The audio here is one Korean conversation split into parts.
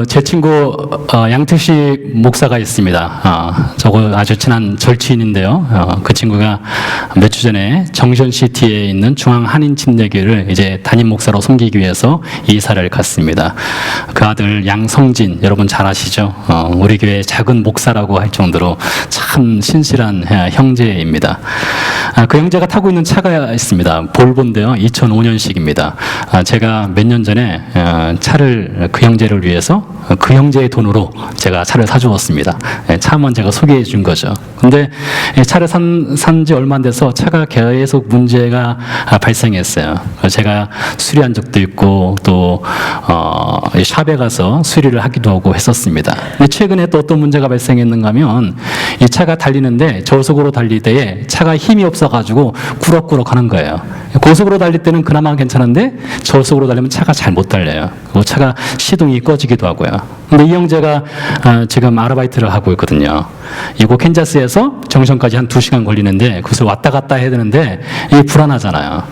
제 친구 양택식 목사가 있습니다. 저거 아주 친한 절친인데요. 그 친구가 몇 주 전에 정션시티에 있는 중앙한인침례교회를 이제 담임 목사로 섬기기 위해서 이사를 갔습니다. 그 아들 양성진 여러분 잘 아시죠? 우리 교회 작은 목사라고 할 정도로 참 신실한 형제입니다. 그 형제가 타고 있는 차가 있습니다. 볼보인데요. 2005년식입니다. 제가 몇 년 전에 차를 그 형제를 위해서 그 형제의 돈으로 제가 차를 사주었습니다. 차 한번 제가 소개해 준 거죠. 근데 차를 산 지 얼마 안 돼서 차가 계속 문제가 발생했어요. 제가 수리한 적도 있고 또 샵에 가서 수리를 하기도 하고 했었습니다. 근데 최근에 또 어떤 문제가 발생했는가 하면 이 차가 달리는데 저속으로 달릴 때에 차가 힘이 없어가지고 꾸럭꾸럭 하는 거예요. 고속으로 달릴 때는 그나마 괜찮은데 저속으로 달리면 차가 잘 못 달려요. 그리고 차가 시동이 꺼지기도 하고요. 근데 이 형제가 지금 아르바이트를 하고 있거든요. 이곳 캔자스에서 정션까지 한 2시간 걸리는데 그것을 왔다 갔다 해야 되는데 이게 불안하잖아요.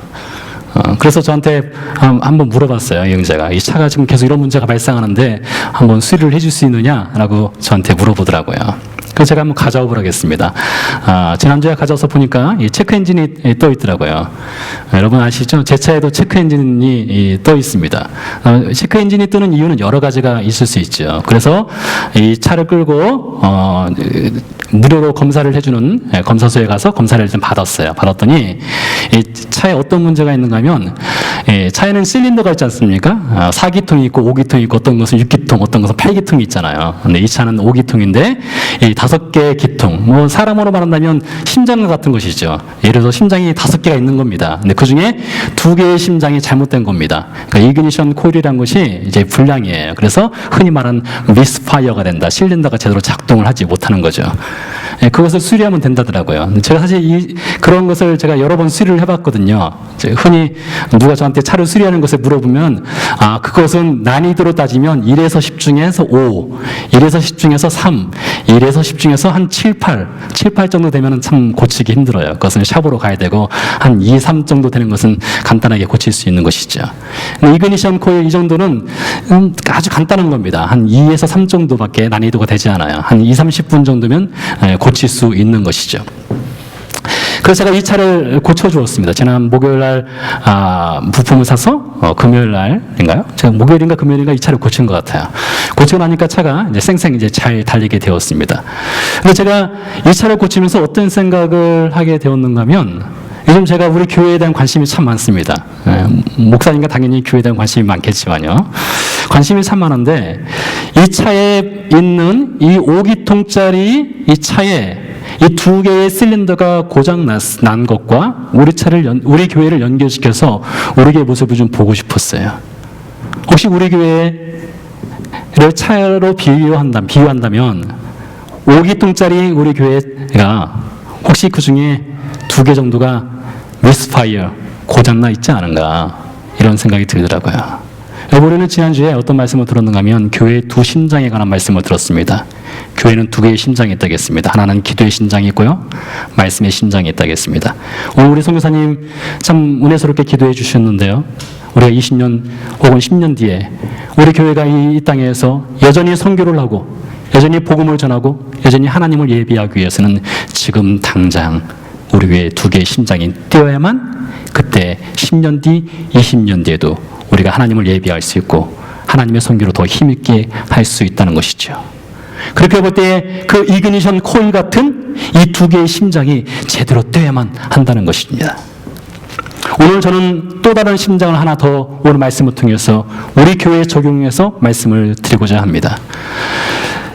그래서 저한테 한번 물어봤어요. 이 형제가 이 차가 지금 계속 이런 문제가 발생하는데 한번 수리를 해줄 수 있느냐라고 저한테 물어보더라고요. 그래서 제가 한번 가져와 보라겠습니다. 지난주에 가져와서 보니까 이 체크 엔진이 떠 있더라고요. 여러분 아시죠? 제 차에도 체크 엔진이 떠 있습니다. 체크 엔진이 뜨는 이유는 여러 가지가 있을 수 있죠. 그래서 이 차를 끌고 무료로 검사를 해주는 검사소에 가서 검사를 좀 받았어요. 받았더니 이 차에 어떤 문제가 있는가 하면 차에는 실린더가 있지 않습니까? 4기통이 있고 5기통이 있고 어떤 것은 6기통, 어떤 것은 8기통이 있잖아요. 근데 이 차는 5기통인데 이 5개의 기통, 뭐 사람으로 말한다면 심장 같은 것이죠. 예를 들어서 심장이 5개가 있는 겁니다. 근데 그 중에 2개의 심장이 잘못된 겁니다. 그러니까 이그니션 코일이라는 것이 이제 불량이에요. 그래서 흔히 말하는 미스파이어가 된다. 실린더가 제대로 작동을 하지 못하는 거죠. 그것을 수리하면 된다더라고요. 제가 사실 그런 것을 제가 여러 번 수리를 해봤거든요. 흔히 누가 저한테 차를 수리하는 것을 물어보면 그것은 난이도로 따지면 1에서 10 중에서 5, 1에서 10 중에서 3, 1에서 10 중에서 한 7, 8 정도 되면 참 고치기 힘들어요. 그것은 샵으로 가야 되고 한 2, 3 정도 되는 것은 간단하게 고칠 수 있는 것이죠. 이그니션 코일 이 정도는 아주 간단한 겁니다. 한 2에서 3 정도밖에 난이도가 되지 않아요. 한 2, 30분 정도면 고칠 수 있는 것이죠. 그래서 제가 이 차를 고쳐주었습니다. 지난 목요일 날 부품을 사서 금요일 날인가요? 제가 목요일인가 금요일인가 이 차를 고친 것 같아요. 고치고 나니까 차가 이제 쌩쌩 이제 잘 달리게 되었습니다. 근데 제가 이 차를 고치면서 어떤 생각을 하게 되었는가 하면 요즘 제가 우리 교회에 대한 관심이 참 많습니다. 목사님과 당연히 교회에 대한 관심이 많겠지만요. 관심이 참 많은데 이 차에 있는 이 5기통짜리 이 차에 이 2개의 실린더가 고장 난 것과 우리 교회를 연결시켜서 우리 교회 모습을 좀 보고 싶었어요. 혹시 우리 교회를 차로 비유한다면 5기통짜리 우리 교회가 혹시 그 중에 2개 정도가 미스파이어 고장나 있지 않은가 이런 생각이 들더라고요. 우리는 지난주에 어떤 말씀을 들었는가 하면 교회의 2 심장에 관한 말씀을 들었습니다. 교회는 2개의 심장이 있다겠습니다. 하나는 기도의 심장이 있고요. 말씀의 심장이 있다겠습니다. 오늘 우리 선교사님 참 은혜스럽게 기도해 주셨는데요. 우리가 20년 혹은 10년 뒤에 우리 교회가 이 땅에서 여전히 선교를 하고 여전히 복음을 전하고 여전히 하나님을 예비하기 위해서는 지금 당장 우리 교회에 2개의 심장이 뛰어야만 그때 10년 뒤, 20년 뒤에도 우리가 하나님을 예비할 수 있고 하나님의 선교로 더 힘있게 할 수 있다는 것이죠. 그렇게 볼 때 그 이그니션 코일 같은 이 2개의 심장이 제대로 뛰어야만 한다는 것입니다. 오늘 저는 또 다른 심장을 하나 더 오늘 말씀을 통해서 우리 교회에 적용해서 말씀을 드리고자 합니다.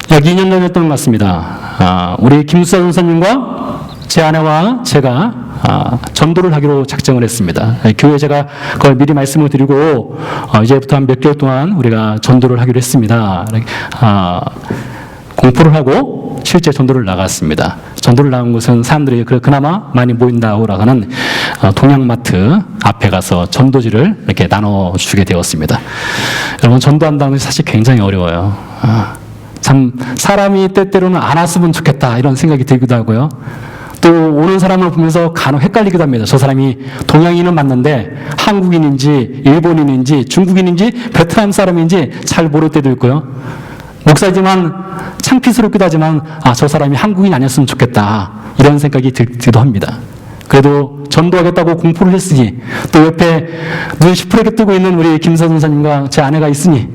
약 2년 전이었던 것 같습니다. 우리 김수사 선생님과 제 아내와 제가 전도를 하기로 작정을 했습니다. 교회에 제가 그걸 미리 말씀을 드리고 이제부터 한 몇 개월 동안 우리가 전도를 하기로 했습니다. 공포를 하고 실제 전도를 나갔습니다. 전도를 나간 곳은 사람들이 그나마 많이 모인다고 하는 동양마트 앞에 가서 전도지를 이렇게 나눠주게 되었습니다. 여러분 전도한다는 것이 사실 굉장히 어려워요. 참 사람이 때때로는 안 왔으면 좋겠다 이런 생각이 들기도 하고요. 또 또 오는 사람을 보면서 간혹 헷갈리기도 합니다. 저 사람이 동양인은 맞는데 한국인인지 일본인인지 중국인인지 베트남 사람인지 잘 모를 때도 있고요. 목사지만 창피스럽기도 하지만 저 사람이 한국인이 아니었으면 좋겠다 이런 생각이 들기도 합니다. 그래도 전도하겠다고 공포를 했으니 또 옆에 눈 시퍼렇게 뜨고 있는 우리 김선 전사님과 제 아내가 있으니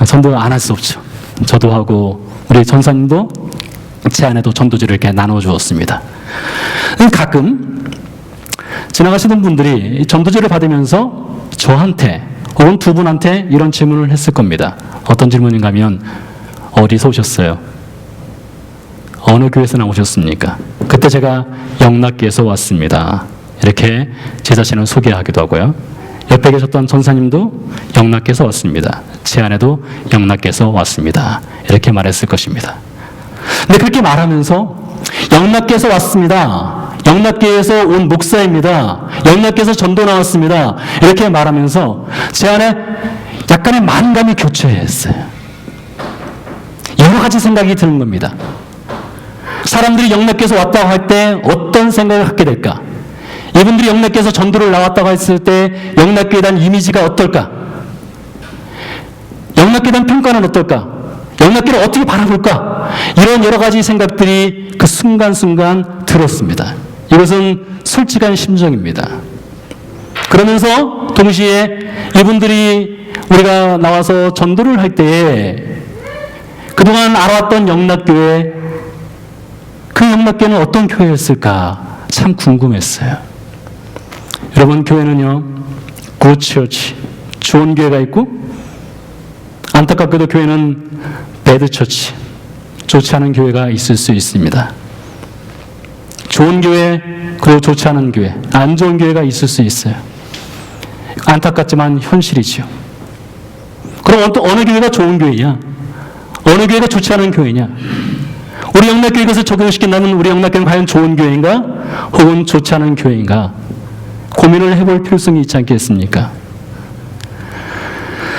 전도 안 할 수 없죠. 저도 하고 우리 전사님도 제 아내도 전도지를 이렇게 나눠주었습니다. 가끔 지나가시는 분들이 전도지를 받으면서 저한테 혹은 두 분한테 이런 질문을 했을 겁니다. 어떤 질문인가 하면 어디서 오셨어요? 어느 교회에서 나오셨습니까? 그때 제가 영락교에서 왔습니다. 이렇게 제 자신을 소개하기도 하고요. 옆에 계셨던 전사님도 영락교에서 왔습니다. 제 아내도 영락교에서 왔습니다. 이렇게 말했을 것입니다. 근데 그렇게 말하면서 영락교에서 왔습니다. 영락교에서 온 목사입니다. 영락교에서 전도 나왔습니다. 이렇게 말하면서 제 안에 약간의 만감이 교차했어요. 여러 가지 생각이 드는 겁니다. 사람들이 영락교에서 왔다고 할 때 어떤 생각을 갖게 될까? 이분들이 영락교에서 전도를 나왔다고 했을 때 영락교에 대한 이미지가 어떨까? 영락교에 대한 평가는 어떨까? 영락교를 어떻게 바라볼까? 이런 여러 가지 생각들이 그 순간순간 들었습니다. 이것은 솔직한 심정입니다. 그러면서 동시에 이분들이 우리가 나와서 전도를 할 때에 그동안 알아왔던 영락교회, 그 영락교회는 어떤 교회였을까 참 궁금했어요. 여러분, 교회는요, 굿처치, 좋은 교회가 있고 안타깝게도 교회는 배드처치, 좋지 않은 교회가 있을 수 있습니다. 좋은 교회, 그리고 좋지 않은 교회, 안 좋은 교회가 있을 수 있어요. 안타깝지만 현실이지요. 그럼 어느 교회가 좋은 교회냐? 어느 교회가 좋지 않은 교회냐? 우리 영락교회 것을 적용시킨다면 우리 영락교회는 과연 좋은 교회인가? 혹은 좋지 않은 교회인가? 고민을 해볼 필요성이 있지 않겠습니까?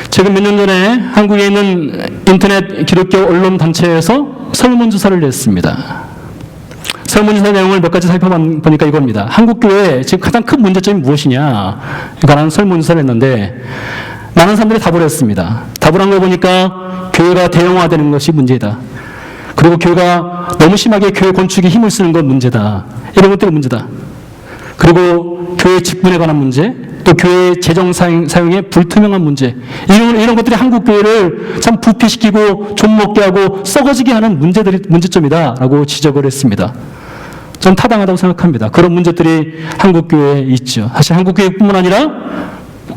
최근 몇 년 전에 한국에 있는 인터넷 기독교 언론 단체에서 설문조사를 냈습니다. 설문조사 내용을 몇 가지 살펴보니까 이겁니다. 한국교회의 지금 가장 큰 문제점이 무엇이냐? 관한 설문조사를 했는데 많은 사람들이 답을 했습니다. 답을 한 거 보니까 교회가 대형화되는 것이 문제다. 그리고 교회가 너무 심하게 교회 건축에 힘을 쓰는 건 문제다. 이런 것들이 문제다. 그리고 교회 직분에 관한 문제, 또 교회 재정 사용의 불투명한 문제, 이런 것들이 한국 교회를 참 부패시키고 좀먹게 하고 썩어지게 하는 문제점이다라고 지적을 했습니다. 전 타당하다고 생각합니다. 그런 문제들이 한국 교회에 있죠. 사실 한국 교회뿐만 아니라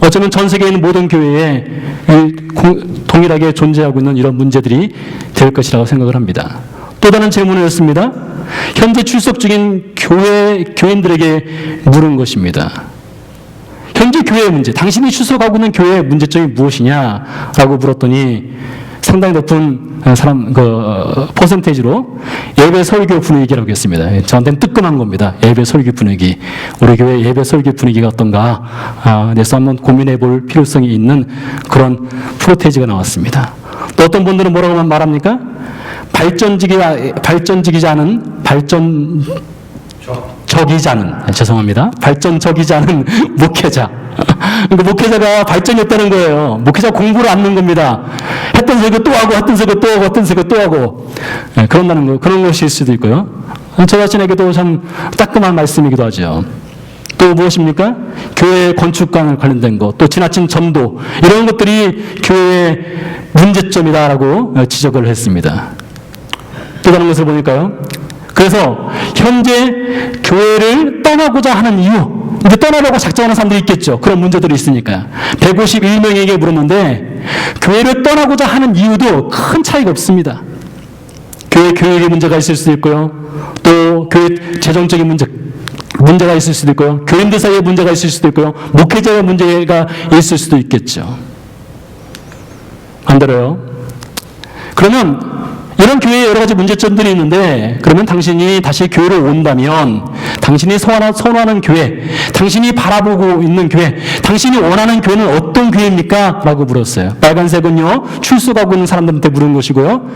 어쩌면 전 세계에 있는 모든 교회에 동일하게 존재하고 있는 이런 문제들이 될 것이라고 생각을 합니다. 또 다른 질문을 했습니다. 현재 출석 중인 교인들에게 물은 것입니다. 현재 교회의 문제, 당신이 출석하고 있는 교회의 문제점이 무엇이냐라고 물었더니 상당히 높은 퍼센테이지로 예배 설교 분위기라고 했습니다. 저한테는 뜨끔한 겁니다. 예배 설교 분위기. 우리 교회 예배 설교 분위기가 어떤가? 그래서 한번 고민해 볼 필요성이 있는 그런 프로테이지가 나왔습니다. 또 어떤 분들은 뭐라고 말합니까? 발전적이지 않은 목회자. 그러니까 목회자가 발전이 없다는 거예요. 목회자 공부를 안 하는 겁니다. 했던 설교 또 하고, 했던 설교 또 하고, 했던 설교 또 하고. 네, 그런 것일 수도 있고요. 저 자신에게도 참 따끔한 말씀이기도 하죠. 또 무엇입니까? 교회 건축과 관련된 것, 또 지나친 전도, 이런 것들이 교회의 문제점이다라고 지적을 했습니다. 또 다른 것을 보니까요. 그래서 현재 교회를 떠나고자 하는 이유, 이제 떠나려고 작정하는 사람들이 있겠죠. 그런 문제들이 있으니까. 151명에게 물었는데 교회를 떠나고자 하는 이유도 큰 차이가 없습니다. 교회 교육의 문제가 있을 수도 있고요. 또 교회 재정적인 문제가 있을 수도 있고요. 교인들 사이에 문제가 있을 수도 있고요. 목회자의 문제가 있을 수도 있겠죠. 안 들어요? 그러면 이런 교회에 여러 가지 문제점들이 있는데, 그러면 당신이 다시 교회로 온다면 당신이 선호하는 교회, 당신이 바라보고 있는 교회, 당신이 원하는 교회는 어떤 교회입니까? 라고 물었어요. 빨간색은요, 출석하고 있는 사람들한테 물은 것이고요.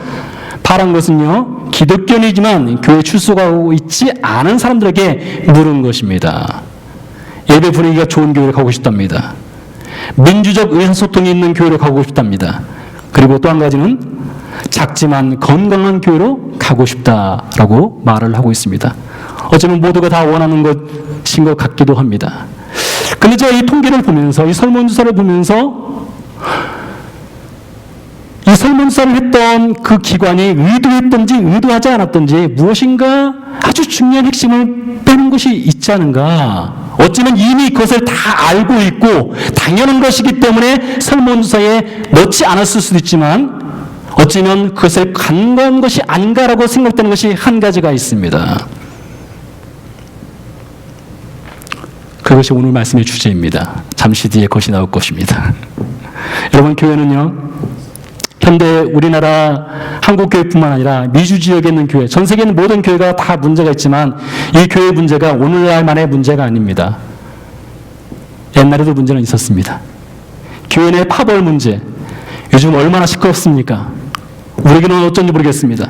바란 것은요, 기독교인이지만 교회 출석하고 있지 않은 사람들에게 물은 것입니다. 예배 분위기가 좋은 교회로 가고 싶답니다. 민주적 의사소통이 있는 교회로 가고 싶답니다. 그리고 또 한 가지는 작지만 건강한 교회로 가고 싶다라고 말을 하고 있습니다. 어쩌면 모두가 다 원하는 것인 것 같기도 합니다. 근데 제가 이 통계를 보면서, 이 설문조사를 보면서 이 설문조사를 했던 그 기관이 의도했던지 의도하지 않았던지 무엇인가 아주 중요한 핵심을 빼는 것이 있지 않은가. 어쩌면 이미 그것을 다 알고 있고 당연한 것이기 때문에 설문조사에 넣지 않았을 수도 있지만 어쩌면 그것을 간과한 것이 아닌가라고 생각되는 것이 한 가지가 있습니다. 그것이 오늘 말씀의 주제입니다. 잠시 뒤에 그것이 나올 것입니다. 여러분, 교회는요, 현대 우리나라 한국교회뿐만 아니라 미주 지역에 있는 교회, 전 세계 있는 모든 교회가 다 문제가 있지만 이 교회 문제가 오늘날만의 문제가 아닙니다. 옛날에도 문제는 있었습니다. 교회 내 파벌 문제, 요즘 얼마나 시끄럽습니까? 우리에게는 어쩐지 모르겠습니다.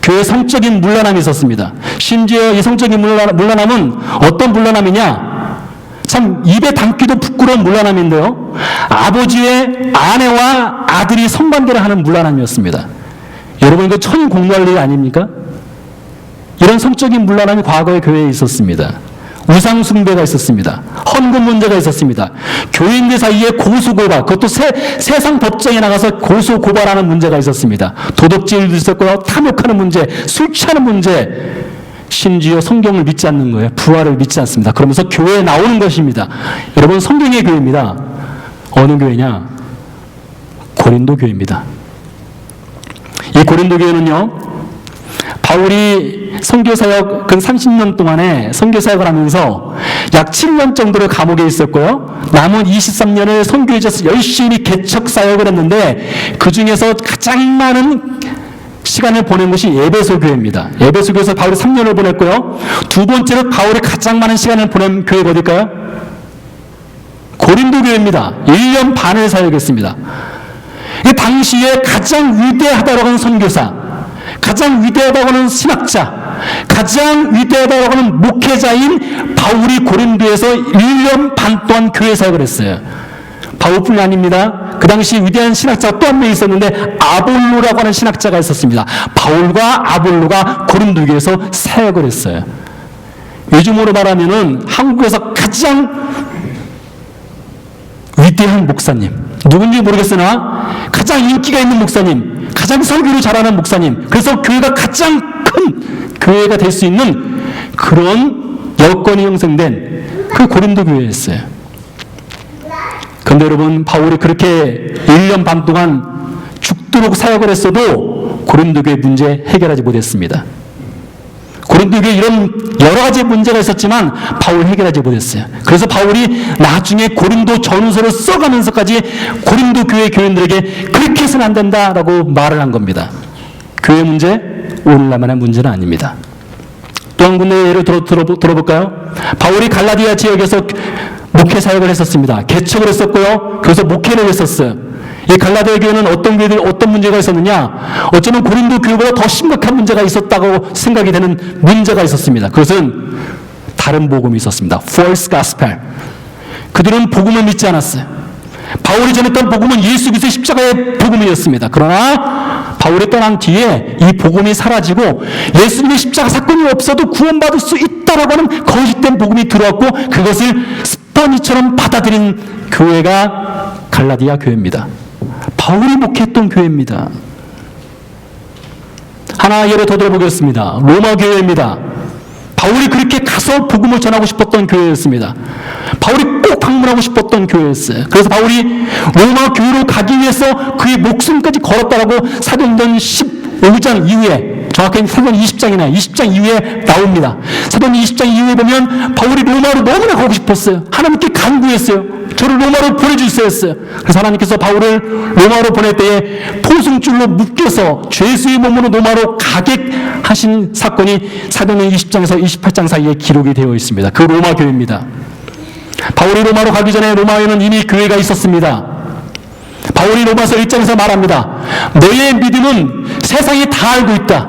교회 성적인 문란함이 있었습니다. 심지어 이 성적인 문란함은 어떤 문란함이냐? 참 입에 담기도 부끄러운 문란함인데요. 아버지의 아내와 아들이 성관계를 하는 문란함이었습니다. 여러분, 이거 천공노할 일 아닙니까? 이런 성적인 문란함이 과거의 교회에 있었습니다. 우상 숭배가 있었습니다. 헌금 문제가 있었습니다. 교인들 사이에 고소고발, 그것도 세상 법정에 나가서 고소고발하는 문제가 있었습니다. 도덕질도 있었고요. 탐욕하는 문제, 술 취하는 문제, 심지어 성경을 믿지 않는 거예요. 부활을 믿지 않습니다. 그러면서 교회에 나오는 것입니다. 여러분, 성경의 교회입니다. 어느 교회냐? 고린도 교회입니다. 이 고린도 교회는요, 바울이 선교사역 근 30년 동안에 선교사역을 하면서 약 7년 정도를 감옥에 있었고요. 남은 23년을 선교에 있어서 열심히 개척 사역을 했는데 그 중에서 가장 많은 시간을 보낸 것이 에베소 교회입니다. 에베소 교회에서 바울이 3년을 보냈고요. 두 번째로 바울이 가장 많은 시간을 보낸 교회가 어딜까요? 고린도 교회입니다. 1년 반을 사역했습니다. 이 당시에 가장 위대하다고 하는 선교사, 가장 위대하다고 하는 신학자, 가장 위대하다고 하는 목회자인 바울이 고린도에서 1년 반 동안 교회 사역을 했어요. 바울뿐이 아닙니다. 그 당시 위대한 신학자가 또 한 명 있었는데 아볼로라고 하는 신학자가 있었습니다. 바울과 아볼로가 고린도 교회에서 사역을 했어요. 요즘으로 말하면은 한국에서 가장 위대한 목사님, 누군지 모르겠으나 가장 인기가 있는 목사님, 가장 설교를 잘하는 목사님, 그래서 교회가 가장 큰 교회가 될 수 있는 그런 여건이 형성된 그 고린도 교회였어요. 그런데 여러분, 바울이 그렇게 1년 반 동안 죽도록 사역을 했어도 고린도 교회 문제 해결하지 못했습니다. 고린도 교회 이런 여러 가지 문제가 있었지만 바울 해결하지 못했어요. 그래서 바울이 나중에 고린도 전후서를 써가면서까지 고린도 교회 교인들에게 그렇게 해서는 안 된다라고 말을 한 겁니다. 교회 문제, 오늘날만의 문제는 아닙니다. 또 한 군데 예를 들어볼까요? 바울이 갈라디아 지역에서 목회 사역을 했었습니다. 개척을 했었고요. 그래서 목회를 했었어요. 이 갈라디아 교회는 어떤 문제가 있었느냐? 어쩌면 고린도 교회보다 더 심각한 문제가 있었다고 생각이 되는 문제가 있었습니다. 그것은 다른 복음이 있었습니다. false gospel. 그들은 복음을 믿지 않았어요. 바울이 전했던 복음은 예수 그리스도의 십자가의 복음이었습니다. 그러나 바울이 떠난 뒤에 이 복음이 사라지고 예수님의 십자가 사건이 없어도 구원받을 수 있다라고 하는 거짓된 복음이 들어왔고 그것을 스펀지처럼 받아들인 교회가 갈라디아 교회입니다. 바울이 목회했던 교회입니다. 하나 예를 더 들어보겠습니다. 로마 교회입니다. 바울이 그렇게 가서 복음을 전하고 싶었던 교회였습니다. 바울이 꼭 방문하고 싶었던 교회였어요. 그래서 바울이 로마 교회로 가기 위해서 그의 목숨까지 걸었다라고 사도행전 15장 이후에, 정확히 사도행전 20장 이후에 나옵니다. 사도행전 20장 이후에 보면 바울이 로마로 너무나 가고 싶었어요. 하나님께 간구했어요. 저를 로마로 보내주세요 했어요. 그래서 하나님께서 바울을 로마로 보낼 때에 포승줄로 묶여서 죄수의 몸으로 로마로 가게 하신 사건이 사도행전 20장에서 28장 사이에 기록이 되어 있습니다. 그 로마 교회입니다. 바울이 로마로 가기 전에 로마에는 이미 교회가 있었습니다. 바울이 로마서 1장에서 말합니다. 너희의 믿음은 세상이 다 알고 있다.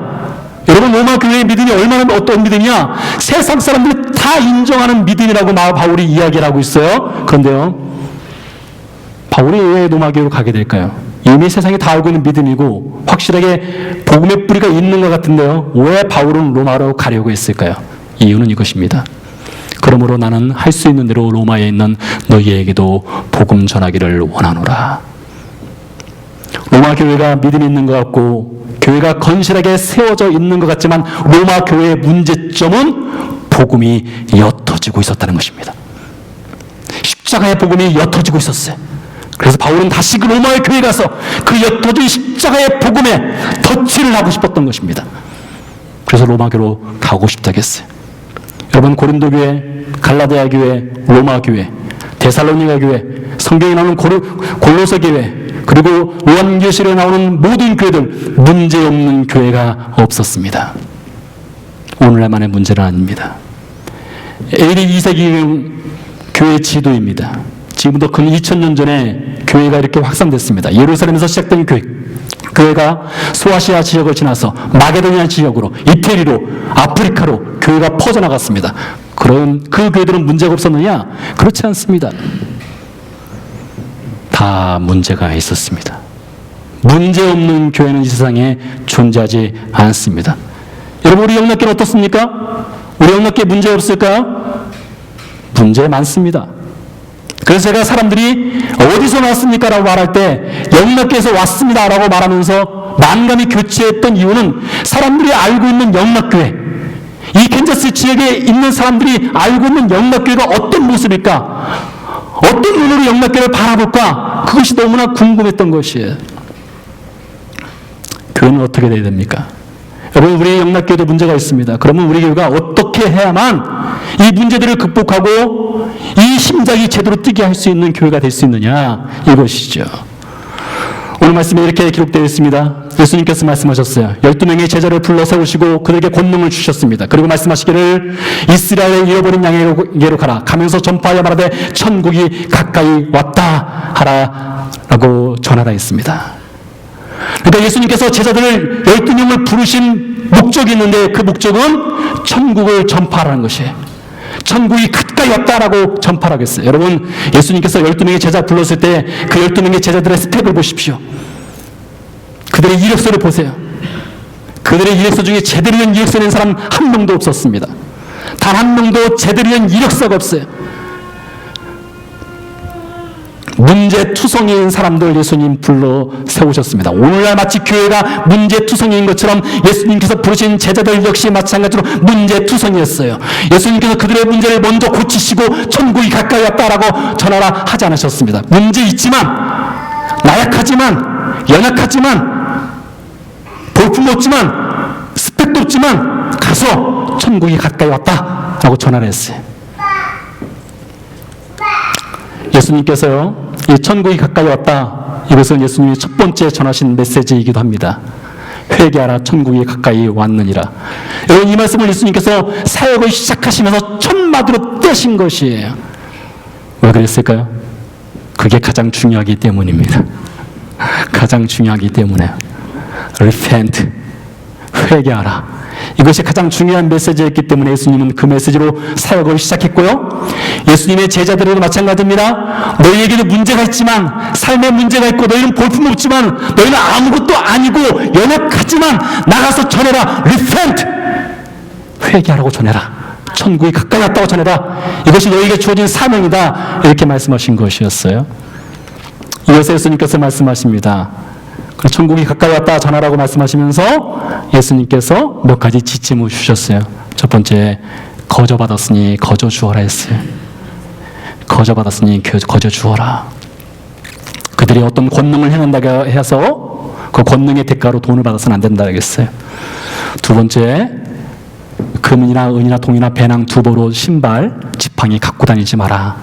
여러분, 로마 교회의 믿음이 얼마나 어떤 믿음이냐? 세상 사람들이 다 인정하는 믿음이라고 바울이 이야기를 하고 있어요. 그런데요, 바울이 왜 로마 교회로 가게 될까요? 이미 세상이 다 알고 있는 믿음이고 확실하게 복음의 뿌리가 있는 것 같은데요, 왜 바울은 로마로 가려고 했을까요? 이유는 이것입니다. 그러므로 나는 할 수 있는 대로 로마에 있는 너희에게도 복음 전하기를 원하노라. 로마 교회가 믿음이 있는 것 같고 교회가 건실하게 세워져 있는 것 같지만 로마 교회의 문제점은 복음이 옅어지고 있었다는 것입니다. 십자가의 복음이 옅어지고 있었어요. 그래서 바울은 다시 그 로마의 교회에 가서 그 옅어진 십자가의 복음에 덧칠을 하고 싶었던 것입니다. 그래서 로마 교회로 가고 싶다고 했어요. 여러분, 고린도 교회, 갈라디아 교회, 로마 교회, 데살로니가 교회, 성경에 나오는 골로새 교회, 그리고 요한계시록에 나오는 모든 교회들, 문제없는 교회가 없었습니다. 오늘날만의 문제는 아닙니다. AD 2세기 교회 지도입니다. 지금부터 근 2000년 전에 교회가 이렇게 확산됐습니다. 예루살렘에서 시작된 교회가 소아시아 지역을 지나서 마게도니아 지역으로, 이태리로, 아프리카로 교회가 퍼져나갔습니다. 그런 그 교회들은 문제가 없었느냐? 그렇지 않습니다. 다 문제가 있었습니다. 문제 없는 교회는 이 세상에 존재하지 않습니다. 여러분, 우리 영락교는 어떻습니까? 우리 영락교에 문제 없을까요? 문제 많습니다. 그래서 제가 사람들이 어디서 왔습니까? 라고 말할 때 영락교에서 왔습니다 라고 말하면서 만감이 교체했던 이유는 사람들이 알고 있는 영락교회, 이 캔자스 지역에 있는 사람들이 알고 있는 영락교회가 어떤 모습일까? 어떤 눈으로 영락교회를 바라볼까? 그것이 너무나 궁금했던 것이에요. 교회는 어떻게 돼야 됩니까? 여러분, 우리 영락교회도 문제가 있습니다. 그러면 우리 교회가 어떻게 해야만 이 문제들을 극복하고 이 심장이 제대로 뛰게 할 수 있는 교회가 될 수 있느냐, 이것이죠. 오늘 말씀에 이렇게 기록되어 있습니다. 예수님께서 말씀하셨어요. 12명의 제자를 불러 세우시고 그들에게 권능을 주셨습니다. 그리고 말씀하시기를 이스라엘의 잃어버린 양에게로 가라. 가면서 전파하여 말하되 천국이 가까이 왔다 하라 라고 전하라 했습니다. 그러니까 예수님께서 제자들을 12명을 부르신 목적이 있는데 그 목적은 천국을 전파하라는 것이에요. 천국이 가까이 왔다라고 전파라고 했어요. 여러분, 예수님께서 12명의 제자 불렀을 때 그 12명의 제자들의 스펙을 보십시오. 그들의 이력서를 보세요. 그들의 이력서 중에 제대로 된 이력서 낸 사람 한 명도 없었습니다. 단 한 명도 제대로 된 이력서가 없어요. 문제투성이인 사람들 예수님 불러 세우셨습니다. 오늘날 마치 교회가 문제투성이인 것처럼 예수님께서 부르신 제자들 역시 마찬가지로 문제투성이였어요. 예수님께서 그들의 문제를 먼저 고치시고 천국이 가까이 왔다라고 전하라 하지 않으셨습니다. 문제 있지만, 나약하지만, 연약하지만, 볼품없지만, 스펙도 없지만 가서 천국이 가까이 왔다라고 전하라 했어요. 예수님께서요, 이 천국이 가까이 왔다, 이것은 예수님이 첫 번째 전하신 메시지이기도 합니다. 회개하라, 천국이 가까이 왔느니라. 여러분, 이 말씀을 예수님께서 사역을 시작하시면서 첫 마디로 떼신 것이에요. 왜 그랬을까요? 그게 가장 중요하기 때문입니다. 가장 중요하기 때문에. Repent, 회개하라. 이것이 가장 중요한 메시지였기 때문에 예수님은 그 메시지로 사역을 시작했고요. 예수님의 제자들에도 마찬가지입니다. 너희에게도 문제가 있지만, 삶에 문제가 있고, 너희는 볼품없지만, 너희는 아무것도 아니고 연약하지만 나가서 전해라. Repent, 회개하라고 전해라. 천국이 가까이 왔다고 전해라. 이것이 너희에게 주어진 사명이다. 이렇게 말씀하신 것이었어요. 이어서 예수님께서 말씀하십니다. 천국이 가까이 왔다 전하라고 말씀하시면서 예수님께서 몇 가지 지침을 주셨어요. 첫 번째, 거저 받았으니 거저 주어라 했어요. 거저 받았으니 거저 주어라. 그들이 어떤 권능을 행한다고 해서 그 권능의 대가로 돈을 받아서는 안 된다고 했어요. 두 번째, 금이나 은이나 동이나 배낭, 두보로, 신발, 지팡이 갖고 다니지 마라.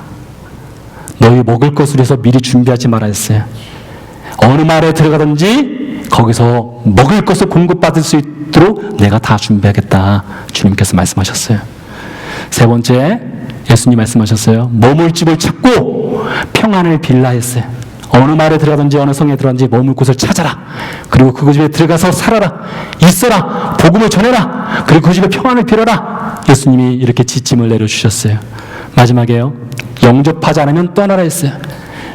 너희 먹을 것을 위해서 미리 준비하지 마라 했어요. 어느 마을에 들어가든지 거기서 먹을 것을 공급받을 수 있도록 내가 다 준비하겠다, 주님께서 말씀하셨어요. 세 번째, 예수님 말씀하셨어요. 머물 집을 찾고 평안을 빌라 했어요. 어느 마을에 들어가든지 어느 성에 들어가든지 머물 곳을 찾아라. 그리고 그 집에 들어가서 살아라. 있어라. 복음을 전해라. 그리고 그 집에 평안을 빌어라. 예수님이 이렇게 지침을 내려주셨어요. 마지막에요. 영접하지 않으면 떠나라 했어요.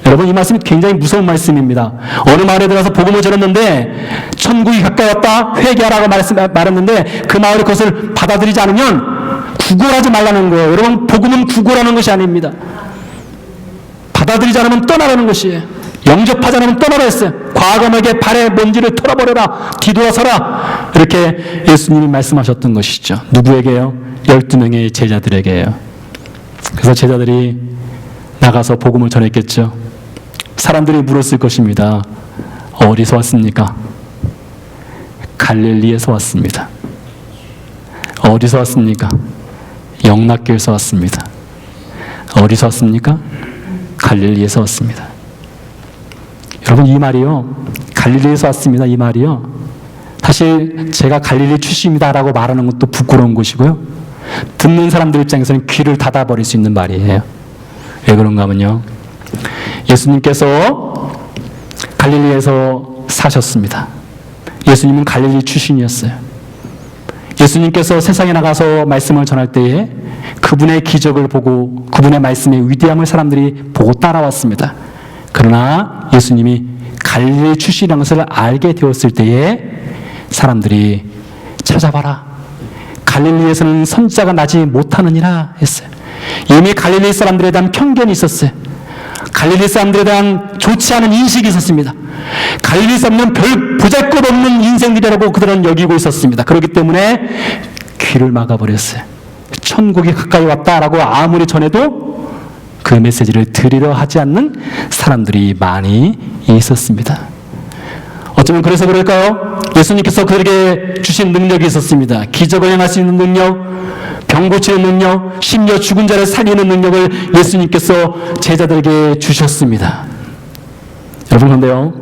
여러분, 이 말씀이 굉장히 무서운 말씀입니다. 어느 마을에 들어가서 복음을 전했는데 천국이 가까이 왔다 회개하라고 말했는데 그 마을이 그것을 받아들이지 않으면 구걸하지 말라는 거예요. 여러분, 복음은 구걸하는 것이 아닙니다. 받아들이지 않으면 떠나라는 것이에요. 영접하지 않으면 떠나라 했어요. 과감하게 발의 먼지를 털어버려라. 뒤돌아서라. 이렇게 예수님이 말씀하셨던 것이죠. 누구에게요? 12명의 제자들에게요. 그래서 제자들이 나가서 복음을 전했겠죠. 사람들이 물었을 것입니다. 어디서 왔습니까? 갈릴리에서 왔습니다. 어디서 왔습니까? 영락교에서 왔습니다. 어디서 왔습니까? 갈릴리에서 왔습니다. 여러분, 이 말이요, 갈릴리에서 왔습니다. 이 말이요, 사실 제가 갈릴리 출신이다라고 말하는 것도 부끄러운 것이고요, 듣는 사람들 입장에서는 귀를 닫아버릴 수 있는 말이에요. 왜 그런가 하면요, 예수님께서 갈릴리에서 사셨습니다. 예수님은 갈릴리 출신이었어요. 예수님께서 세상에 나가서 말씀을 전할 때에 그분의 기적을 보고 그분의 말씀의 위대함을 사람들이 보고 따라왔습니다. 그러나 예수님이 갈릴리 출신이라는 것을 알게 되었을 때에 사람들이 찾아봐라. 갈릴리에서는 선지자가 나지 못하느니라 했어요. 이미 갈릴리 사람들에 대한 편견이 있었어요. 갈릴리 사람들에 대한 좋지 않은 인식이 있었습니다. 갈릴리 사람들은 별 보잘것없는 인생들이라고 그들은 여기고 있었습니다. 그렇기 때문에 귀를 막아버렸어요. 천국이 가까이 왔다라고 아무리 전해도 그 메시지를 들으려 하지 않는 사람들이 많이 있었습니다. 어쩌면 그래서 그럴까요? 예수님께서 그들에게 주신 능력이 있었습니다. 기적을 행할 수 있는 능력, 병 고치는 능력, 심지어 죽은 자를 살리는 능력을 예수님께서 제자들에게 주셨습니다. 여러분, 그런데요,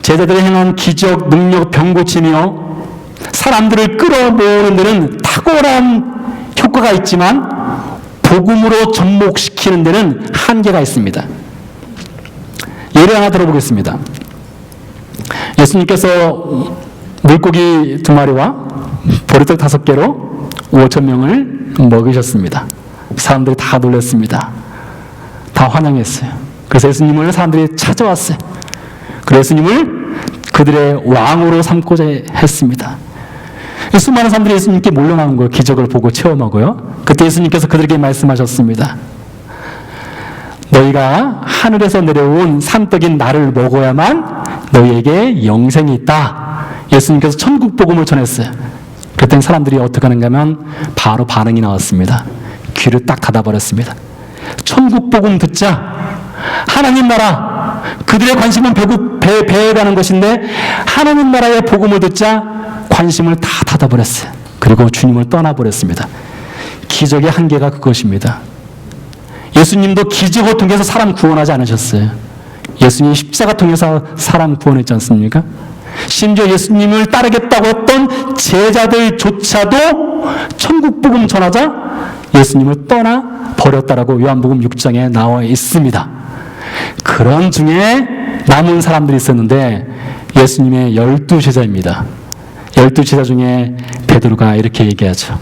제자들이 행한 기적, 능력, 병 고치며 사람들을 끌어모으는 데는 탁월한 효과가 있지만 복음으로 접목시키는 데는 한계가 있습니다. 예를 하나 들어보겠습니다. 예수님께서 물고기 2마리와 보리떡 5개로 5,000명을 먹이셨습니다. 사람들이 다 놀랐습니다. 다 환영했어요. 그래서 예수님을 사람들이 찾아왔어요. 그래서 예수님을 그들의 왕으로 삼고자 했습니다. 수많은 사람들이 예수님께 몰려나온 거예요. 기적을 보고 체험하고요. 그때 예수님께서 그들에게 말씀하셨습니다. 너희가 하늘에서 내려온 산떡인 나를 먹어야만 너희에게 영생이 있다. 예수님께서 천국 복음을 전했어요. 그랬더니 사람들이 어떻게 하는가 하면 바로 반응이 나왔습니다. 귀를 딱 닫아버렸습니다. 천국 복음 듣자. 하나님 나라, 그들의 관심은 배에 가는 것인데 하나님 나라의 복음을 듣자 관심을 다 닫아버렸어요. 그리고 주님을 떠나버렸습니다. 기적의 한계가 그것입니다. 예수님도 기적을 통해서 사람 구원하지 않으셨어요. 예수님 십자가 통해서 사람 구원했지 않습니까? 심지어 예수님을 따르겠다고 했던 제자들조차도 천국 복음 전하자 예수님을 떠나 버렸다라고 요한복음 6장에 나와 있습니다. 그런 중에 남은 사람들이 있었는데 예수님의 12제자입니다. 12제자 중에 베드로가 이렇게 얘기하죠.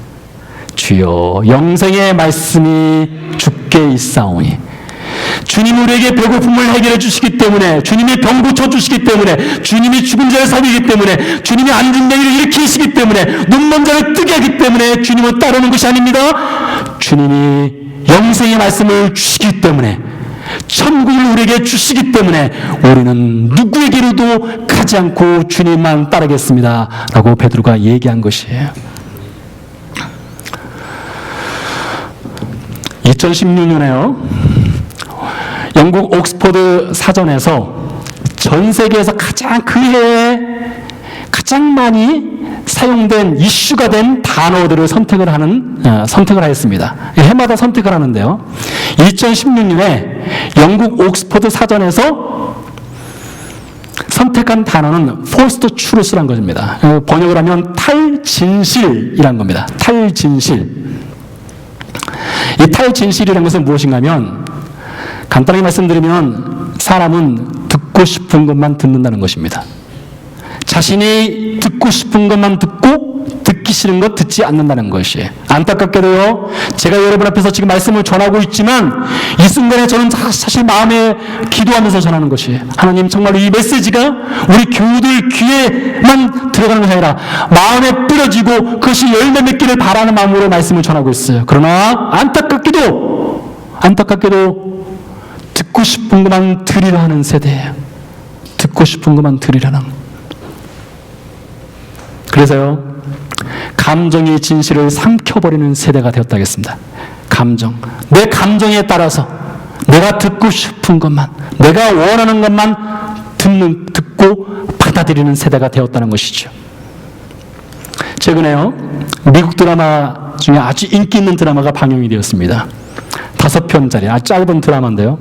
주여, 영생의 말씀이 주께 있사오니 주님이 우리에게 배고픔을 해결해 주시기 때문에, 주님이 병 고쳐 주시기 때문에, 주님이 죽은 자를 살리기 때문에, 주님이 앉은 자를 일으키시기 때문에, 눈먼 자를 뜨게 하기 때문에 주님을 따르는 것이 아닙니다. 주님이 영생의 말씀을 주시기 때문에, 천국을 우리에게 주시기 때문에 우리는 누구에게로도 가지 않고 주님만 따르겠습니다 라고 베드로가 얘기한 것이에요. 2016년에요, 영국 옥스퍼드 사전에서 전 세계에서 가장 그 해에 가장 많이 사용된 이슈가 된 단어들을 선택을 하였습니다. 해마다 선택을 하는데요. 2016년에 영국 옥스퍼드 사전에서 선택한 단어는 false truth란 것입니다. 번역을 하면 탈진실이란 겁니다. 탈진실. 이 탈진실이라는 것은 무엇인가 하면 간단하게 말씀드리면 사람은 듣고 싶은 것만 듣는다는 것입니다. 자신이 듣고 싶은 것만 듣고 듣기 싫은 것 듣지 않는다는 것이에요. 안타깝게도요, 제가 여러분 앞에서 지금 말씀을 전하고 있지만 이 순간에 저는 사실 마음에 기도하면서 전하는 것이에요. 하나님, 정말 이 메시지가 우리 교우들 귀에만 들어가는 것이 아니라 마음에 뿌려지고 그것이 열매 맺기를 바라는 마음으로 말씀을 전하고 있어요. 그러나 안타깝게도 듣고 싶은 것만 들으려 하는 세대예요. 듣고 싶은 것만 들으려는. 그래서요, 감정의 진실을 삼켜버리는 세대가 되었다겠습니다. 감정. 내 감정에 따라서 내가 듣고 싶은 것만, 내가 원하는 것만 듣고 받아들이는 세대가 되었다는 것이죠. 최근에요, 미국 드라마 중에 아주 인기 있는 드라마가 방영이 되었습니다. 5편짜리 아주 짧은 드라마인데요.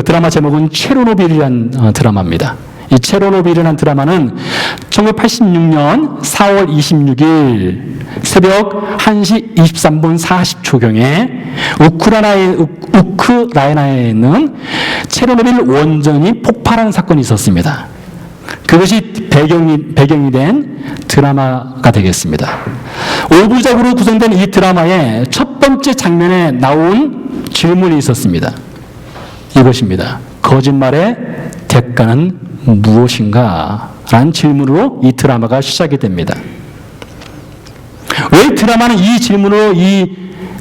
드라마 제목은 체르노빌이라는 드라마입니다. 이 체르노빌이라는 드라마는 1986년 4월 26일 새벽 1시 23분 40초경에 우크라이나에 있는 체르노빌 원전이 폭발한 사건이 있었습니다. 그것이 배경이 된 드라마가 되겠습니다. 5부작으로 구성된 이 드라마의 첫 번째 장면에 나온 질문이 있었습니다. 이것입니다. 거짓말의 대가는 무엇인가? 라는 질문으로 이 드라마가 시작이 됩니다. 왜 드라마는 이 질문으로 이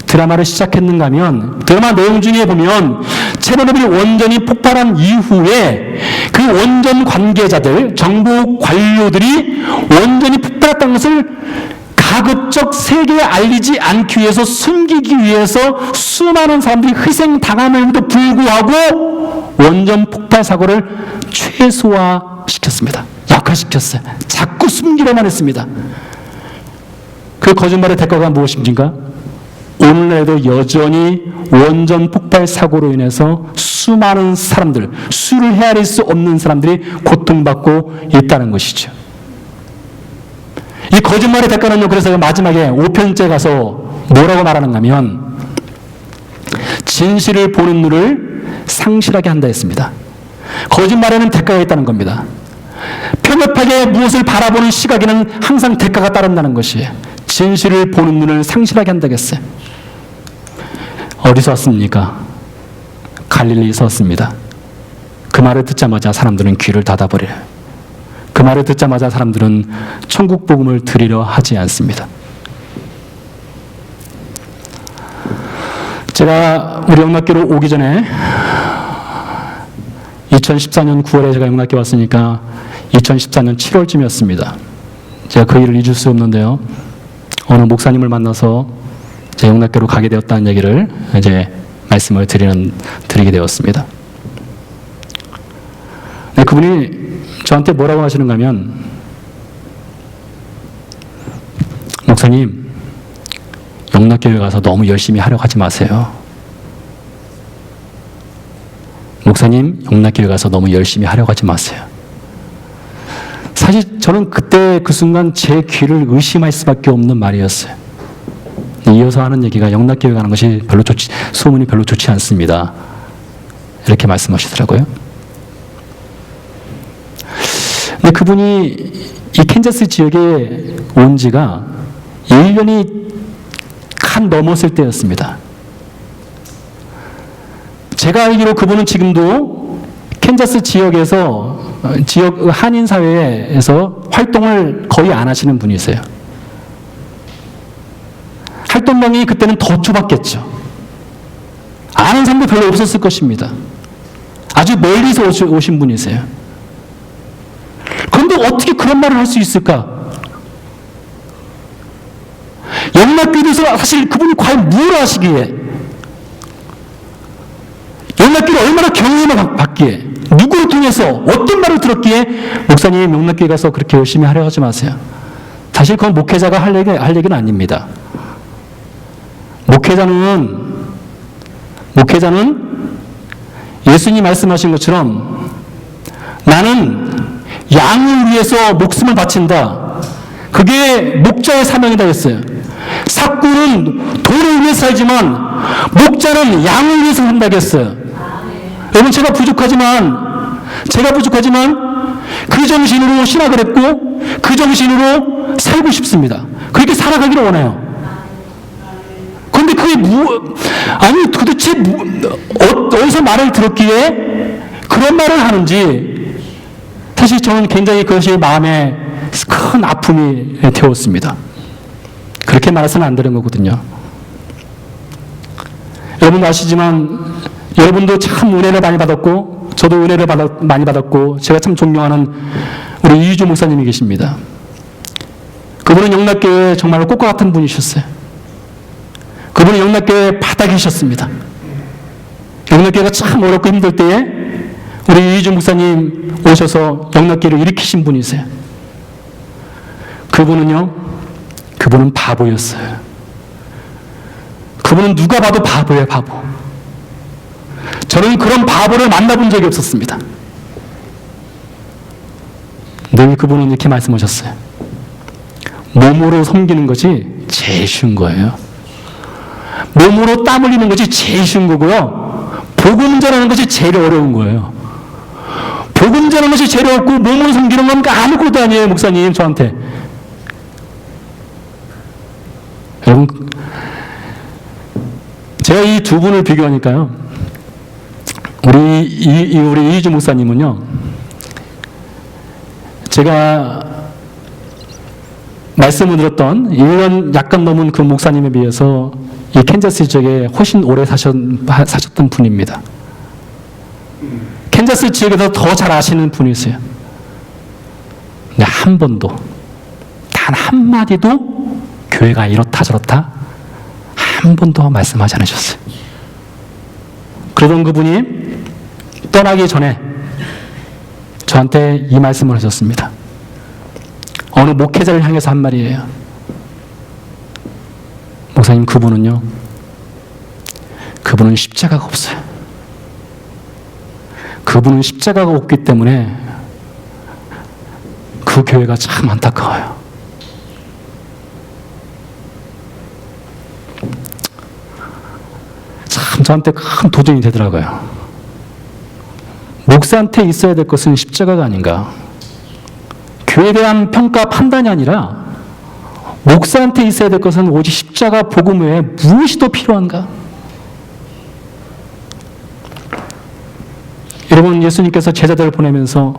드라마를 시작했는가 하면, 드라마 내용 중에 보면 체르노빌 원전이 폭발한 이후에 그 원전 관계자들, 정부 관료들이 원전이 폭발했다는 것을 가급적 세계에 알리지 않기 위해서, 숨기기 위해서 수많은 사람들이 희생당함에도 불구하고 원전 폭발 사고를 최소화시켰습니다. 약화시켰어요. 자꾸 숨기려만 했습니다. 그 거짓말의 대가가 무엇입니까? 오늘날에도 여전히 원전 폭발 사고로 인해서 수많은 사람들, 수를 헤아릴 수 없는 사람들이 고통받고 있다는 것이죠. 이 거짓말의 대가는요, 그래서 마지막에 5편째 가서 뭐라고 말하는가 하면, 진실을 보는 눈을 상실하게 한다 했습니다. 거짓말에는 대가가 있다는 겁니다. 편협하게 무엇을 바라보는 시각에는 항상 대가가 따른다는 것이에요. 진실을 보는 눈을 상실하게 한다겠어요. 어디서 왔습니까? 갈릴리에서 왔습니다. 그 말을 듣자마자 사람들은 귀를 닫아버려요. 그 말을 듣자마자 사람들은 천국 복음을 들으려 하지 않습니다. 제가 우리 영락교로 오기 전에 2014년 9월에 제가 영락교 왔으니까 2014년 7월쯤이었습니다. 제가 그 일을 잊을 수 없는데요. 어느 목사님을 만나서 제 영락교로 가게 되었다는 얘기를 이제 말씀을 드리게 되었습니다. 네, 그분이 저한테 뭐라고 하시는가 하면, 목사님, 영락교회 가서 너무 열심히 하려고 하지 마세요. 목사님, 영락교회 가서 너무 열심히 하려고 하지 마세요. 사실 저는 그때 그 순간 제 귀를 의심할 수밖에 없는 말이었어요. 이어서 하는 얘기가 영락교회 가는 것이 소문이 별로 좋지 않습니다. 이렇게 말씀하시더라고요. 근데 그분이 이 캔자스 지역에 온 지가 1년이 간 넘었을 때였습니다. 제가 알기로 그분은 지금도 캔자스 지역 한인사회에서 활동을 거의 안 하시는 분이세요. 활동량이 그때는 더 좁았겠죠. 아는 사람도 별로 없었을 것입니다. 아주 멀리서 오신 분이세요. 그런데 어떻게 그런 말을 할 수 있을까? 영락교회에서 사실 그분이 과연 무엇을 하시기에, 영락교회를 얼마나 경험을 받기에, 누구를 통해서 어떤 말을 들었기에 목사님 영락교회 가서 그렇게 열심히 하려 하지 마세요. 사실 그건 목회자가 할 얘기는 아닙니다. 목회자는 예수님이 말씀하신 것처럼 나는 양을 위해서 목숨을 바친다. 그게 목자의 사명이다 했어요. 삭구는 돈을 위해서 살지만 목자는 양을 위해서 산다고 했어요. 여러분, 제가 부족하지만 그 정신으로 신학을 했고 그 정신으로 살고 싶습니다. 그렇게 살아가기를 원해요. 그런데 그게 아니 도대체 어디서 말을 들었기에 그런 말을 하는지 사실 저는 굉장히 그것이 마음에 큰 아픔이 되었습니다. 그렇게 말해서는 안 되는 거거든요. 여러분도 아시지만 여러분도 참 은혜를 많이 받았고 저도 은혜를 많이 받았고 제가 참 존경하는 우리 이휘주 목사님이 계십니다. 그분은 영락교회 정말로 꽃과 같은 분이셨어요. 그분은 영락교회 바닥이셨습니다. 영락교회가 참 어렵고 힘들 때에 우리 이휘주 목사님 오셔서 영락교회를 일으키신 분이세요. 그분은 바보였어요. 그분은 누가 봐도 바보예요, 바보. 저는 그런 바보를 만나본 적이 없었습니다. 늘 그분은 이렇게 말씀하셨어요. 몸으로 섬기는 것이 제일 쉬운 거예요. 몸으로 땀 흘리는 것이 제일 쉬운 거고요. 복음 전하는 것이 제일 어려운 거예요. 복음 전하는 것이 제일 어렵고 몸으로 섬기는 건 아무것도 아니에요, 목사님, 저한테. 여러분, 제가 이 두 분을 비교하니까요. 우리 이휘주 목사님은요, 제가 말씀을 들었던 1년 약간 넘은 그 목사님에 비해서 이 캔자스 지역에 훨씬 오래 사셨던 분입니다. 캔자스 지역에서 더 잘 아시는 분이세요. 근데 한 번도, 단 한마디도 교회가 이렇다 저렇다 한 번도 말씀하지 않으셨어요. 그러던 그분이 떠나기 전에 저한테 이 말씀을 하셨습니다. 어느 목회자를 향해서 한 말이에요. 목사님, 그분은 십자가가 없어요. 그분은 십자가가 없기 때문에 그 교회가 참 안타까워요. 참 저한테 큰 도전이 되더라고요. 목사한테 있어야 될 것은 십자가가 아닌가. 교회에 대한 평가 판단이 아니라 목사한테 있어야 될 것은 오직 십자가 복음 외에 무엇이 더 필요한가? 여러분, 예수님께서 제자들을 보내면서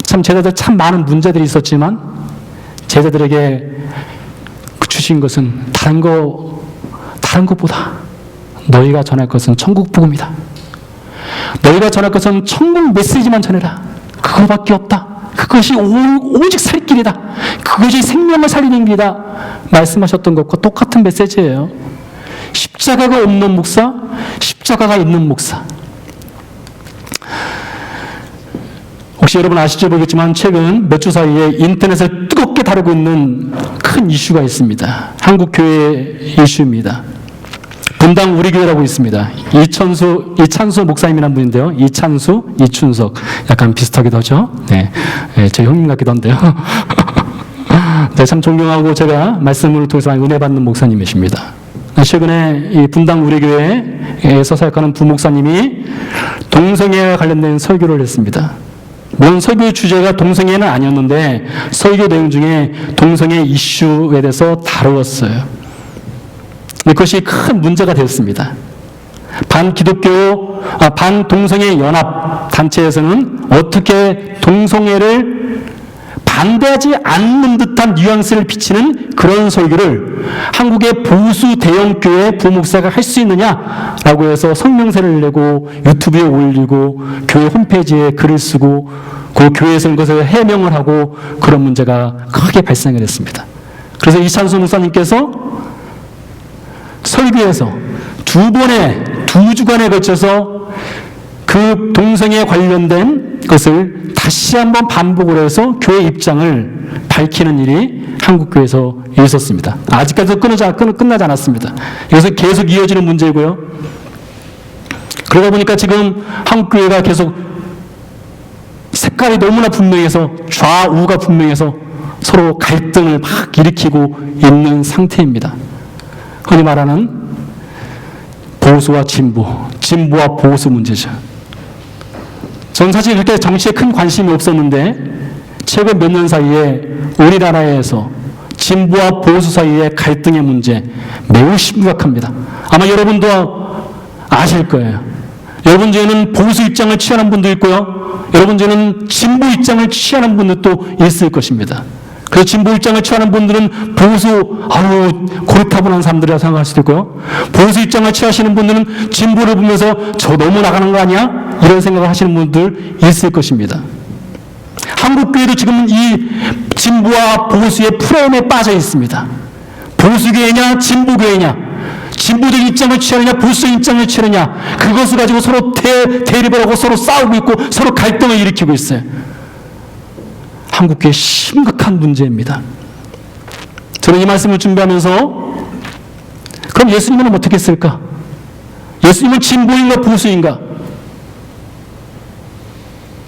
제자들 참 많은 문제들이 있었지만 제자들에게 주신 것은 다른 것보다 너희가 전할 것은 천국 복음이다. 너희가 전할 것은 천국 메시지만 전해라. 그거밖에 없다. 그것이 오직 살 길이다. 그것이 생명을 살리는 길이다. 말씀하셨던 것과 똑같은 메시지예요. 십자가가 없는 목사, 십자가가 있는 목사. 혹시 여러분 아실지 모르겠지만 최근 몇 주 사이에 인터넷을 뜨겁게 다루고 있는 큰 이슈가 있습니다. 한국교회 이슈입니다. 분당 우리교회라고 있습니다. 이찬수 목사님이라는 분인데요. 이춘석. 약간 비슷하기도 하죠. 네. 제 형님 같기도 한데요. 네, 참 존경하고 제가 말씀을 통해서 은혜 받는 목사님이십니다. 최근에 이 분당 우리교회에서 사역하는 부목사님이 동성애와 관련된 설교를 했습니다. 물론 설교 주제가 동성애는 아니었는데 설교 내용 중에 동성애 이슈에 대해서 다루었어요. 그것이 큰 문제가 되었습니다. 반동성애 연합 단체에서는 어떻게 동성애를 반대하지 않는 듯한 뉘앙스를 비치는 그런 설교를 한국의 보수 대형교회 부목사가 할 수 있느냐라고 해서 성명서를 내고 유튜브에 올리고 교회 홈페이지에 글을 쓰고 그 교회에서 그것을 해명을 하고 그런 문제가 크게 발생을 했습니다. 그래서 이찬수 목사님께서 설교에서 두 주간에 걸쳐서 그 동성애에 관련된 것을 다시 한번 반복을 해서 교회 입장을 밝히는 일이 한국교회에서 있었습니다. 아직까지도 끝나지 않았습니다. 이것은 계속 이어지는 문제고요. 그러다 보니까 지금 한국교회가 계속 색깔이 너무나 분명해서 좌우가 분명해서 서로 갈등을 막 일으키고 있는 상태입니다. 흔히 말하는 보수와 진보, 진보와 보수 문제죠. 전 사실 그렇게 정치에 큰 관심이 없었는데 최근 몇 년 사이에 우리나라에서 진보와 보수 사이의 갈등의 문제 매우 심각합니다. 아마 여러분도 아실 거예요. 여러분 중에는 보수 입장을 취하는 분도 있고요. 여러분 중에는 진보 입장을 취하는 분들도 있을 것입니다. 그래서 진보 입장을 취하는 분들은 보수, 고리타분한 사람들이라고 생각할 수도 있고요. 보수 입장을 취하시는 분들은 진보를 보면서 저 너무 나가는 거 아니야? 이런 생각을 하시는 분들 있을 것입니다. 한국교회도 지금 이 진보와 보수의 프레임에 빠져 있습니다. 보수교회냐, 진보교회냐, 진보적 입장을 취하느냐, 보수적 입장을 취하느냐, 그것을 가지고 서로 대립을 하고 서로 싸우고 있고 서로 갈등을 일으키고 있어요. 한국교회 심각한 문제입니다. 저는 이 말씀을 준비하면서 그럼 예수님은 어떻게 했을까? 예수님은 진보인가 보수인가?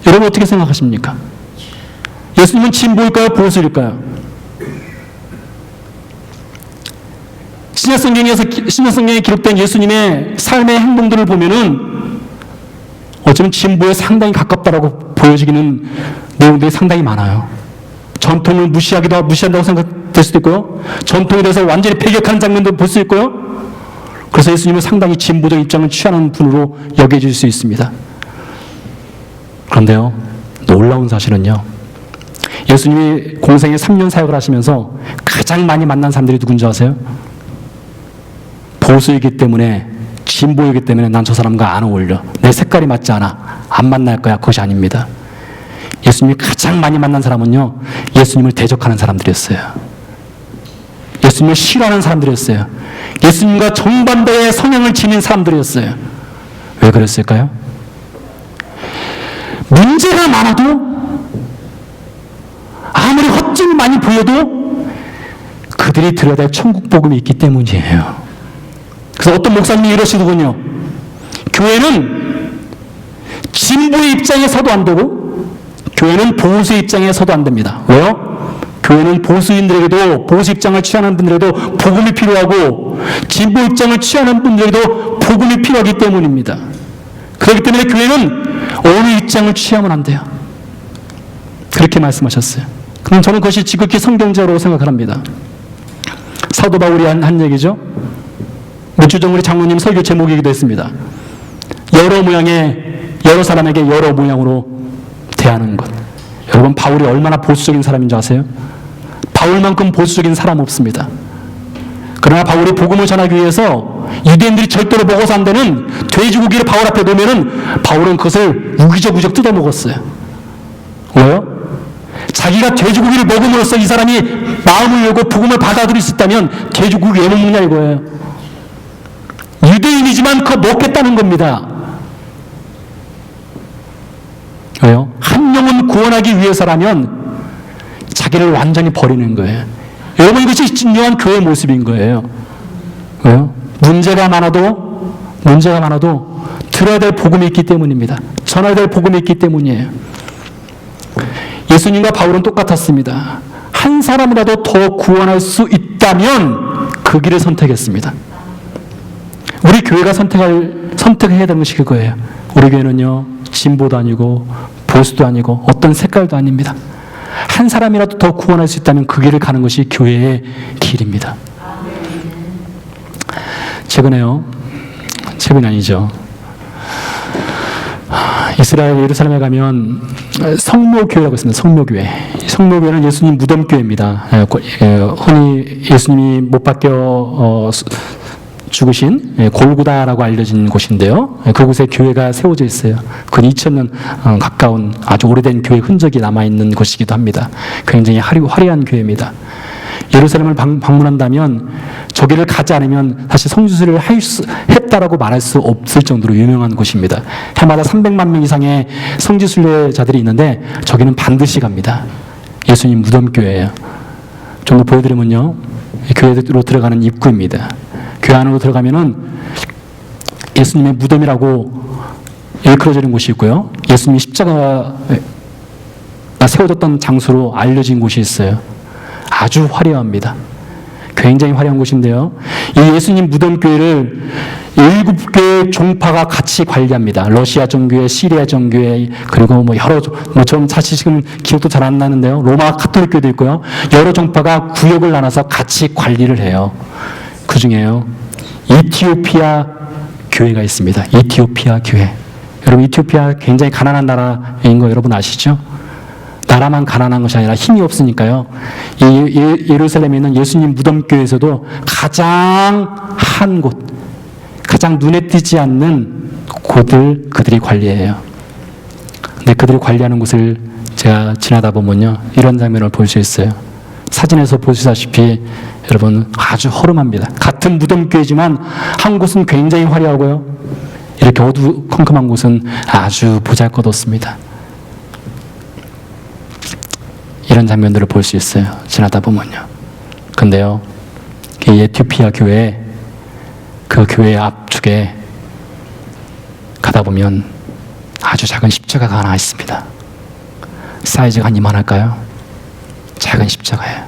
여러분 어떻게 생각하십니까? 예수님은 진보일까요? 보수일까요? 신약성경에 기록된 예수님의 삶의 행동들을 보면은 어쩌면 진보에 상당히 가깝다라고 보여지기는 내용들이 상당히 많아요. 전통을 무시한다고 생각될 수도 있고요. 전통에 대해서 완전히 배격하는 장면도 볼 수 있고요. 그래서 예수님은 상당히 진보적 입장을 취하는 분으로 여겨질 수 있습니다. 그런데요, 놀라운 사실은요, 예수님이 공생에 3년 사역을 하시면서 가장 많이 만난 사람들이 누군지 아세요? 보수이기 때문에, 진보이기 때문에 난 저 사람과 안 어울려, 내 색깔이 맞지 않아, 안 만날 거야. 그것이 아닙니다. 예수님이 가장 많이 만난 사람은요, 예수님을 대적하는 사람들이었어요. 예수님을 싫어하는 사람들이었어요. 예수님과 정반대의 성향을 지닌 사람들이었어요. 왜 그랬을까요? 문제가 많아도, 아무리 헛짐이 많이 보여도 그들이 들어야 될 천국 복음이 있기 때문이에요. 그래서 어떤 목사님이 이러시더군요. 교회는 진보의 입장에 서도 안 되고 교회는 보수의 입장에 서도 안 됩니다. 왜요? 교회는 보수인들에게도, 보수 입장을 취하는 분들에게도 복음이 필요하고 진보 입장을 취하는 분들에게도 복음이 필요하기 때문입니다. 그렇기 때문에 교회는 어느 입장을 취하면 안 돼요. 그렇게 말씀하셨어요. 그럼 저는 그것이 지극히 성경적으로 생각을 합니다. 사도 바울이 한 얘기죠. 몇 주 전 우리 장로님 설교 제목이기도 했습니다. 여러 사람에게 여러 모양으로 대하는 것. 여러분, 바울이 얼마나 보수적인 사람인 줄 아세요? 바울만큼 보수적인 사람 없습니다. 그러나 바울이 복음을 전하기 위해서 유대인들이 절대로 먹어서 안 되는 돼지고기를 바울 앞에 놓으면은 바울은 그것을 우기적우적 뜯어 먹었어요. 왜요? 자기가 돼지고기를 먹음으로써 이 사람이 마음을 열고 복음을 받아들일 수 있다면 돼지고기 왜 먹느냐 이거예요. 유대인이지만 그거 먹겠다는 겁니다. 왜요? 한 영혼 구원하기 위해서라면 자기를 완전히 버리는 거예요. 여러분, 이것이 진정한 교회 모습인 거예요. 왜요? 문제가 많아도 들어야 될 복음이 있기 때문입니다. 전해야 될 복음이 있기 때문이에요. 예수님과 바울은 똑같았습니다. 한 사람이라도 더 구원할 수 있다면 그 길을 선택했습니다. 우리 교회가 선택해야 되는 것이 그거예요. 우리 교회는요, 진보도 아니고 보수도 아니고 어떤 색깔도 아닙니다. 한 사람이라도 더 구원할 수 있다면 그 길을 가는 것이 교회의 길입니다. 최근이 아니죠. 이스라엘 예루살렘에 가면 성묘교회라고 있습니다. 성묘교회. 성묘교회는 예수님 무덤교회입니다. 흔히 예수님이 못 박혀 죽으신 골고다라고 알려진 곳인데요. 그곳에 교회가 세워져 있어요. 근 2000년 가까운 아주 오래된 교회 흔적이 남아있는 곳이기도 합니다. 굉장히 화려한 교회입니다. 예루살렘을 방문한다면 저기를 가지 않으면 사실 성지순례를 했다라고 말할 수 없을 정도로 유명한 곳입니다. 해마다 300만 명 이상의 성지순례자들이 있는데 저기는 반드시 갑니다. 예수님 무덤교회예요. 좀 더 보여드리면요, 교회로 들어가는 입구입니다. 교회 안으로 들어가면은 예수님의 무덤이라고 일컬어지는 곳이 있고요, 예수님이 십자가가 세워졌던 장소로 알려진 곳이 있어요. 아주 화려합니다. 굉장히 화려한 곳인데요. 이 예수님 무덤교회를 7개의 종파가 같이 관리합니다. 러시아 정교회, 시리아 정교회, 그리고 좀 사실 지금 기억도 잘 안 나는데요. 로마 가톨릭교회도 있고요. 여러 종파가 구역을 나눠서 같이 관리를 해요. 그 중에요. 이티오피아 교회가 있습니다. 이티오피아 교회. 여러분, 이티오피아 굉장히 가난한 나라인 거 여러분 아시죠? 나라만 가난한 것이 아니라 힘이 없으니까요. 이 예루살렘에 있는 예수님 무덤교회에서도 가장 한 곳, 가장 눈에 띄지 않는 곳을 그들이 관리해요. 근데 그들이 관리하는 곳을 제가 지나다 보면요, 이런 장면을 볼 수 있어요. 사진에서 보시다시피 여러분 아주 허름합니다. 같은 무덤교회지만 한 곳은 굉장히 화려하고요, 이렇게 어두컴컴한 곳은 아주 보잘것없습니다. 이런 장면들을 볼 수 있어요. 지나다 보면요. 근데요, 이 에티오피아 교회, 그 교회 앞쪽에 가다 보면 아주 작은 십자가가 하나 있습니다. 사이즈가 한 이만할까요? 작은 십자가예요.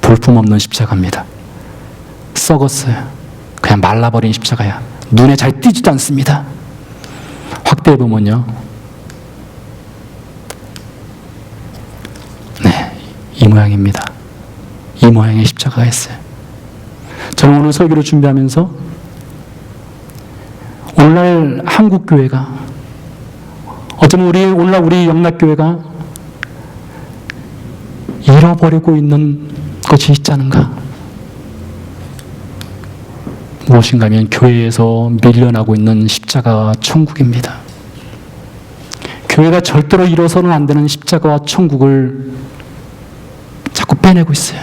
볼품없는 십자가입니다. 썩었어요. 그냥 말라버린 십자가야. 눈에 잘 띄지도 않습니다. 확대해 보면요, 이 모양입니다. 이 모양의 십자가가 있어요. 저는 오늘 설교를 준비하면서 오늘날 한국교회가, 어쩌면 오늘날 우리 영락교회가 잃어버리고 있는 것이 있지 않은가? 무엇인가 하면 교회에서 밀려나고 있는 십자가와 천국입니다. 교회가 절대로 잃어서는 안 되는 십자가와 천국을 자꾸 빼내고 있어요.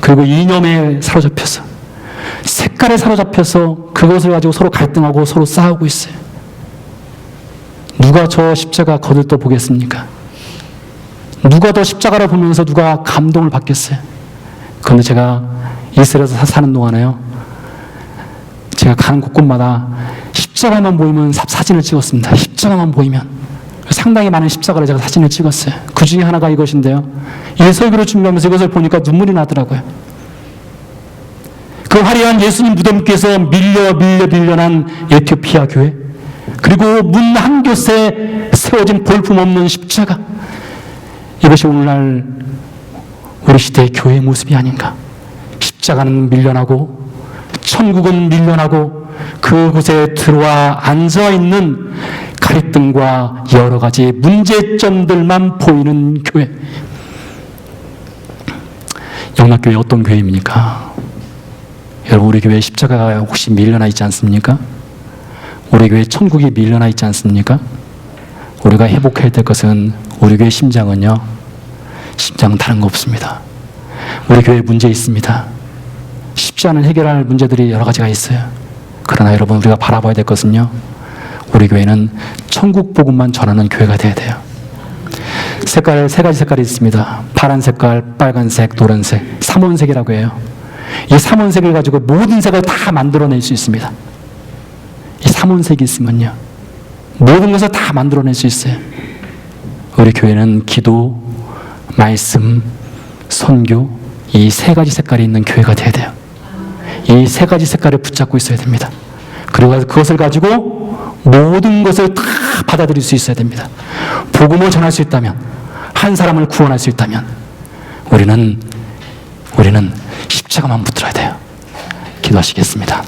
그리고 이념에 사로잡혀서, 색깔에 사로잡혀서 그것을 가지고 서로 갈등하고 서로 싸우고 있어요. 누가 저 십자가 거들떠 보겠습니까? 누가 더 십자가를 보면서 누가 감동을 받겠어요? 그런데 제가 이스라엘에서 사는 동안에요, 제가 가는 곳곳마다 십자가만 보이면 사진을 찍었습니다. 십자가만 보이면. 상당히 많은 십자가를 제가 사진을 찍었어요. 그 중에 하나가 이것인데요, 이 설교를 준비하면서 이것을 보니까 눈물이 나더라고요. 그 화려한 예수님 무덤께서 밀려난 에티오피아 교회, 그리고 문 한 곳에 세워진 볼품없는 십자가, 이것이 오늘날 우리 시대의 교회의 모습이 아닌가. 십자가는 밀려나고 천국은 밀려나고 그곳에 들어와 앉아있는 갈등과 여러 가지 문제점들만 보이는 교회. 영락교회 어떤 교회입니까? 여러분, 우리 교회에 십자가가 혹시 밀려나 있지 않습니까? 우리 교회에 천국이 밀려나 있지 않습니까? 우리가 회복해야 될 것은, 우리 교회의 심장은요, 심장은 다른 거 없습니다. 우리 교회에 문제 있습니다. 쉽지 않은 해결할 문제들이 여러 가지가 있어요. 그러나 여러분, 우리가 바라봐야 될 것은요, 우리 교회는 천국 복음만 전하는 교회가 돼야 돼요. 세 가지 색깔이 있습니다. 파란 색깔, 빨간색, 노란색, 삼원색이라고 해요. 이 삼원색을 가지고 모든 색을 다 만들어낼 수 있습니다. 이 삼원색이 있으면요, 모든 것을 다 만들어낼 수 있어요. 우리 교회는 기도, 말씀, 선교, 이 세 가지 색깔이 있는 교회가 돼야 돼요. 이 세 가지 색깔을 붙잡고 있어야 됩니다. 그리고 그것을 가지고 모든 것을 다 받아들일 수 있어야 됩니다. 복음을 전할 수 있다면, 한 사람을 구원할 수 있다면, 우리는 십자가만 붙들어야 돼요. 기도하시겠습니다.